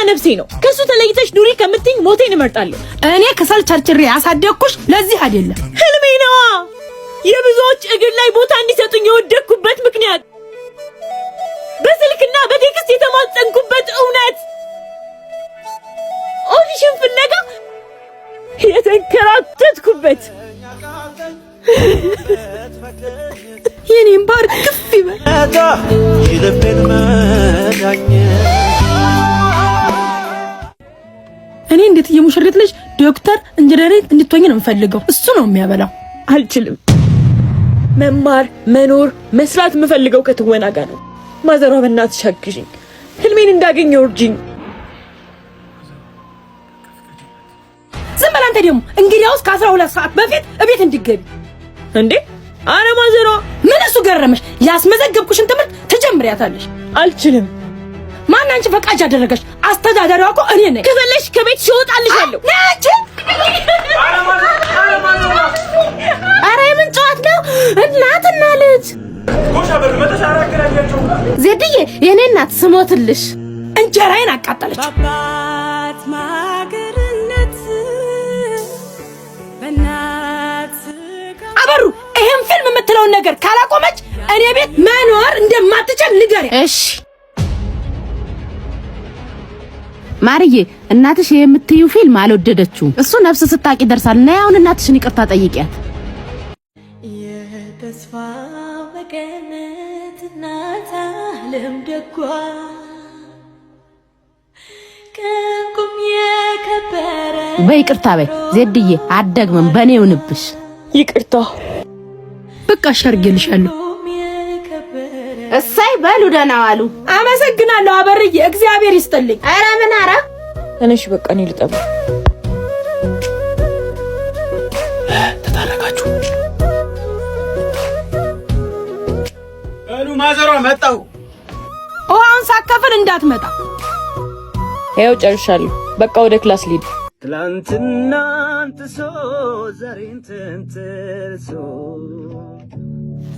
ነፍሴ ነው። ከሱ ተለይተሽ ኑሪ ከምትኝ ሞቴን እመርጣለሁ። እኔ ከሰል ቸርችሬ ያሳደግኩሽ ለዚህ አይደለም። ህልሜ ነው። የብዙዎች እግር ላይ ቦታ እንዲሰጡኝ የወደኩበት ምክንያት፣ በስልክና በቴክስት የተማጸንኩበት እውነት፣ ኦዲሽን ፍለጋ የተንከራተትኩበት የኔን ባር ክፍ ይበል። እኔ እንዴት የሙሽሪት ልጅ ዶክተር ኢንጂነር እንድትሆኝ ነው የምፈልገው። እሱ ነው የሚያበላው። አልችልም። መማር መኖር መስራት የምፈልገው ከትወና ጋር ነው። ማዘሯ በእናትሽ አግዢኝ፣ ህልሜን እንዳገኘው እርጂኝ። ዝም በል አንተ ደግሞ። እንግዲያውስ ከ12 ሰዓት በፊት እቤት እንድትገቢ። እንዴ አረ ማዘሯ ምን እሱ ገረመሽ? ያስመዘገብኩሽን ትምህርት ትጀምሪያታለሽ። አልችልም። ማን አንቺ ፈቃጅ ያደረገሽ? አስተዳዳሪዋ እኮ እኔ ነኝ። ከፈለሽ ከቤት ሽወጣልሻለሁ። ነጭ አረ ምን ጨዋታ ነው? እናትና ልጅ ዜድዬ የኔ እናት ስሞትልሽ እንጀራዬን አቃጠለች። አባት ማገርነት በእናት አበሩ ይሄን ፊልም የምትለውን ነገር ካላቆመች እኔ ቤት መኖር እንደማትችል ንገሪያ። እሺ ማርዬ እናትሽ የምትዩ ፊልም አልወደደችውም። እሱ ነፍስ ስታቂ ደርሳል። ነይ አሁን እናትሽን ይቅርታ ጠይቂያት። የተስፋ መቀነት እናት ዓለም ደጓ ከቁም የከበረ በይቅርታ በይ ዜድዬ፣ አደግመን በኔ ይሁንብሽ። ይቅርታ በቃ ሸርገልሻለሁ። እሳይ በሉ ደህና ዋሉ። አመሰግናለሁ አበርዬ፣ እግዚአብሔር ይስጥልኝ። ኧረ ምን አረ እነሽ በቃ እኔ ልጠባ። ተታረቃችሁ? እሉ ማዘሯ መጣው። ውሃውን ሳከፍል እንዳትመጣ። ያው ጨርሻለሁ። በቃ ወደ ክላስ ልሂድ። ትላንትና አንተሶ ዛሬን ተንተርሶ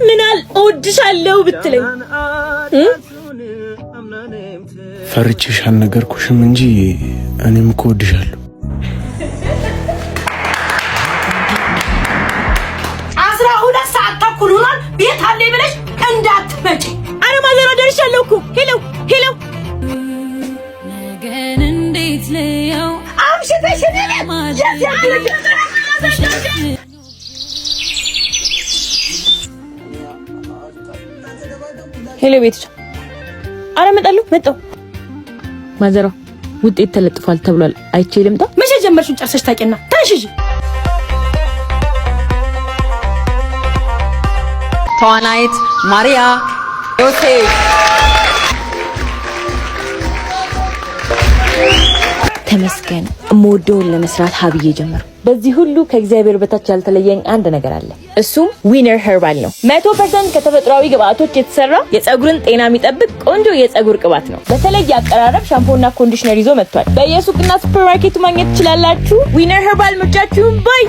ምናል እወድሻለሁ ብትለኝ ፈርቼሽ አልነገርኩሽም እንጂ እኔም እኮ እወድሻለሁ። 12 ሰዓት ተኩል ሆኗል። ቤት አለ ብለሽ እንዳትመጪ። አረ ማዘሯ ደርሻለሁ እኮ። ሄሎ ሄሎ ነገን እንዴት ልየው አምሽተሽ ነኝ ሄሎ ቤትሽ። አረ መጣሁ። ማዘሯ ውጤት ተለጥፏል ተብሏል። አይቼ ልምጣ። መቼ ጀመርሽው? ጨርሰሽ ታውቂና ታሽጂ። ተዋናይት ማሪያ ዮሴፍ ተመስገን። እምወደውን ለመስራት ሀብዬ ጀመርኩ። በዚህ ሁሉ ከእግዚአብሔር በታች ያልተለየኝ አንድ ነገር አለ። እሱም ዊነር ኸርባል ነው። 100% ከተፈጥሯዊ ግብአቶች የተሰራ የፀጉርን ጤና የሚጠብቅ ቆንጆ የፀጉር ቅባት ነው። በተለየ አቀራረብ ሻምፖና ኮንዲሽነር ይዞ መጥቷል። በየሱቅና ሱፐርማርኬቱ ማግኘት ትችላላችሁ። ዊነር ኸርባል ምርጫችሁን ባይ